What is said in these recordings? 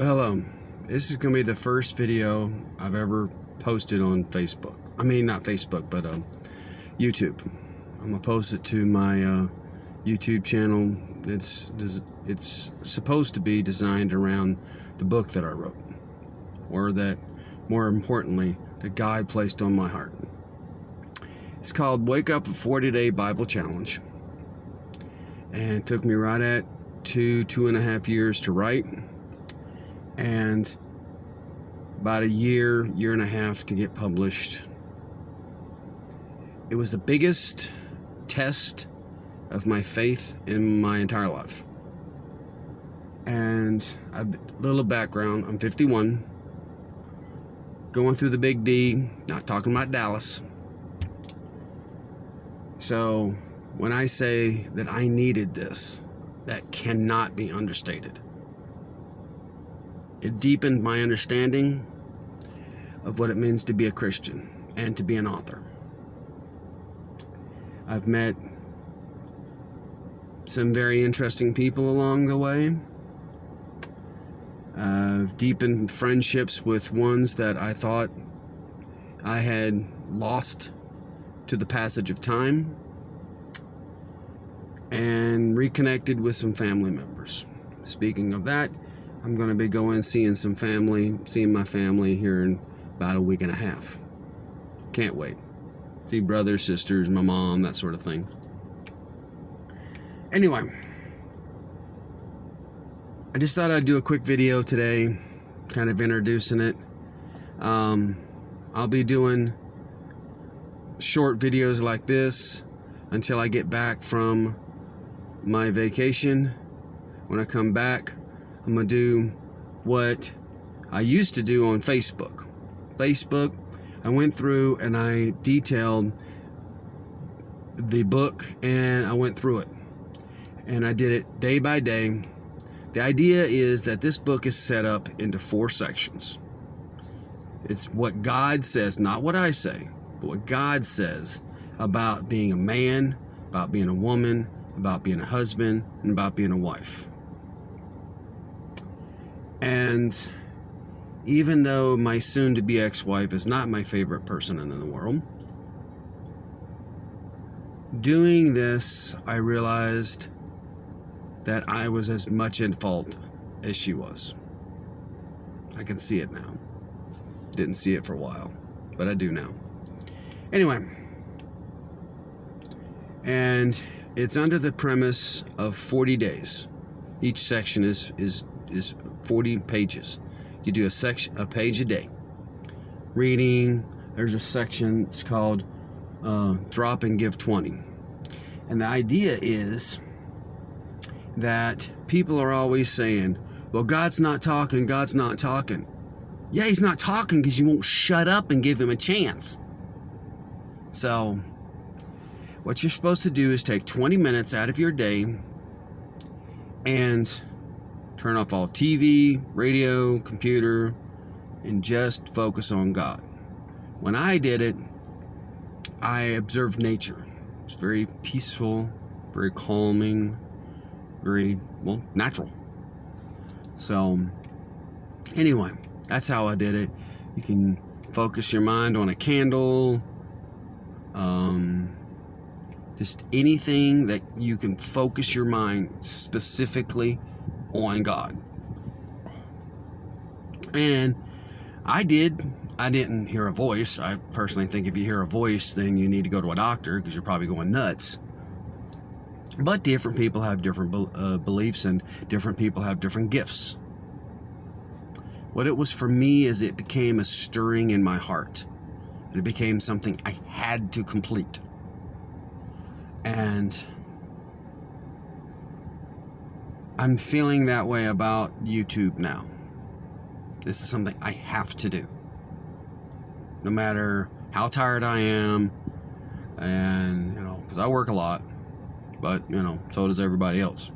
Well, this is going to be the first video I've ever posted on Facebook. I mean, not Facebook, but YouTube. I'm going to post it to my YouTube channel. It's supposed to be designed around the book that I wrote, or that, more importantly, that God placed on my heart. It's called Wake Up a 40-Day Bible Challenge. And it took me right at 2.5 years to write, and about a year and a half to get published. It was the biggest test of my faith in my entire life. And a little background, I'm 51, going through the big D, not talking about Dallas. So when I say that I needed this, that cannot be understated. It deepened my understanding of what it means to be a Christian and to be an author. I've met some very interesting people along the way. I've deepened friendships with ones that I thought I had lost to the passage of time, and reconnected with some family members. Speaking of that, I'm going to be seeing my family here in about a week and a half. Can't wait. See brothers, sisters, my mom, that sort of thing. Anyway, I just thought I'd do a quick video today, kind of introducing it. I'll be doing short videos like this until I get back from my vacation. When I come back, I'm gonna do what I used to do on Facebook. I went through and I detailed the book, and I went through it, and I did it day by day. The idea is that this book is set up into 4 sections. It's what God says, not what I say, but what God says about being a man, about being a woman, about being a husband, and about being a wife. And even though my soon-to-be ex-wife is not my favorite person in the world, doing this, I realized that I was as much in fault as she was. I can see it now. Didn't see it for a while, but I do now. Anyway, and it's under the premise of 40 days. Each section is 40 pages. You do a page a day. Reading, there's a section, it's called Drop and Give 20. And the idea is that people are always saying, well, God's not talking, God's not talking. Yeah, he's not talking because you won't shut up and give him a chance. So what you're supposed to do is take 20 minutes out of your day and turn off all TV, radio, computer, and just focus on God. When I did it, I observed nature. It's very peaceful, very calming, very, natural. So, anyway, that's how I did it. You can focus your mind on a candle, just anything that you can focus your mind specifically on God. And I didn't hear a voice. I personally think if you hear a voice, then you need to go to a doctor because you're probably going nuts. But different people have different beliefs, and different people have different gifts. What it was for me is it became a stirring in my heart. And it became something I had to complete. And I'm feeling that way about YouTube now. This is something I have to do. No matter how tired I am, and, because I work a lot, but, so does everybody else.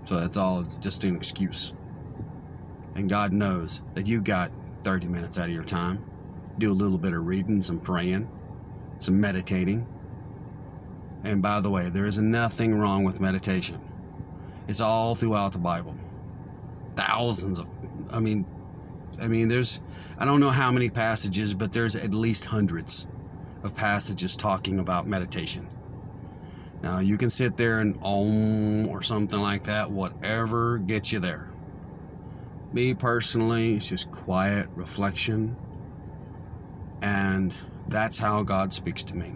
So that's all just an excuse. And God knows that you got 30 minutes out of your time. Do a little bit of reading, some praying, some meditating. And by the way, there is nothing wrong with meditation. It's all throughout the Bible. thousands of, I mean, there's, I don't know how many passages, but there's at least hundreds of passages talking about meditation. Now, you can sit there and om or something like that, whatever gets you there. Me personally, it's just quiet reflection, and that's how God speaks to me.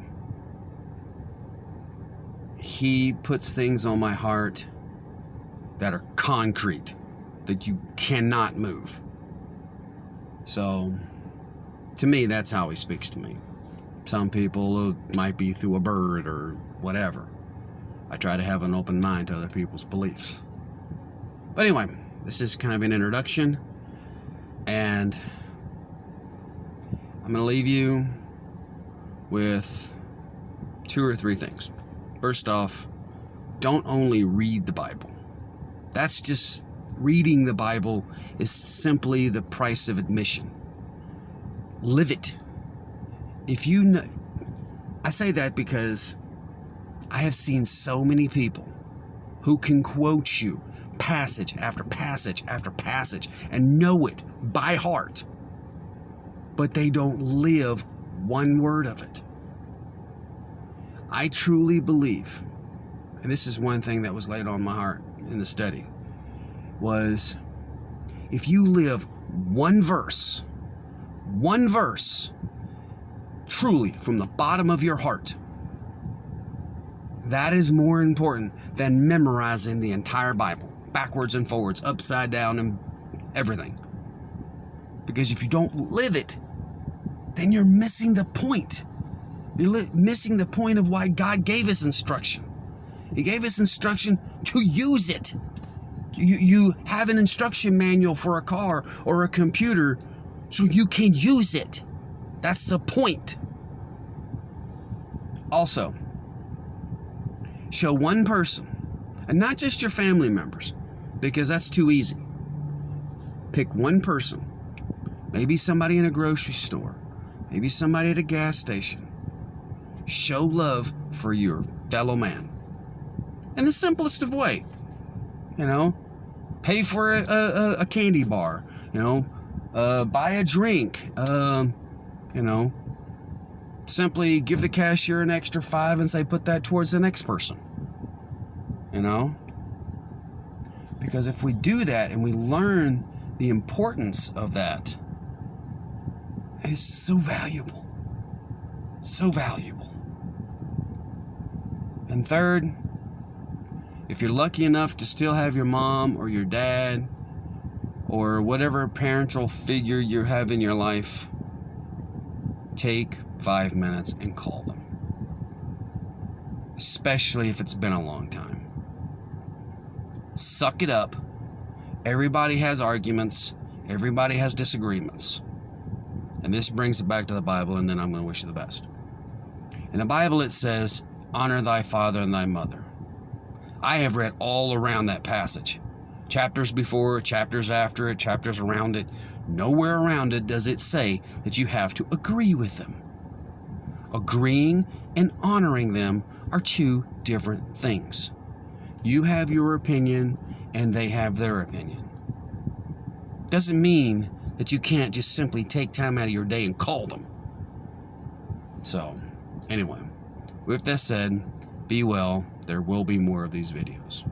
He puts things on my heart that are concrete, that you cannot move. So, to me, that's how he speaks to me. Some people, it might be through a bird or whatever. I try to have an open mind to other people's beliefs. But anyway, this is kind of an introduction, and I'm going to leave you with 2 or 3 things. First off, don't only read the Bible. That's just, reading the Bible is simply the price of admission. Live it. If you know, I say that because I have seen so many people who can quote you passage after passage after passage and know it by heart, but they don't live one word of it. I truly believe, and this is one thing that was laid on my heart in the study, was if you live one verse, truly from the bottom of your heart, that is more important than memorizing the entire Bible, backwards and forwards, upside down, and everything. Because if you don't live it, then you're missing the point. You're missing the point of why God gave us instruction. He gave us instruction to use it. You have an instruction manual for a car or a computer so you can use it. That's the point. Also, show one person, and not just your family members, because that's too easy. Pick one person, maybe somebody in a grocery store, maybe somebody at a gas station. Show love for your fellow man in the simplest of way. You know, pay for a candy bar, you know, buy a drink, you know, simply give the cashier an extra $5 and say, put that towards the next person, you know, because if we do that and we learn the importance of that, it's so valuable, so valuable. And third, if you're lucky enough to still have your mom or your dad or whatever parental figure you have in your life, take 5 minutes and call them. Especially if it's been a long time. Suck it up. Everybody has arguments. Everybody has disagreements. And this brings it back to the Bible, and then I'm going to wish you the best. In the Bible it says, honor thy father and thy mother. I have read all around that passage. Chapters before it, chapters after it, chapters around it. Nowhere around it does it say that you have to agree with them. Agreeing and honoring them are 2 different things. You have your opinion and they have their opinion. Doesn't mean that you can't just simply take time out of your day and call them. So, anyway, with that said, be well. There will be more of these videos.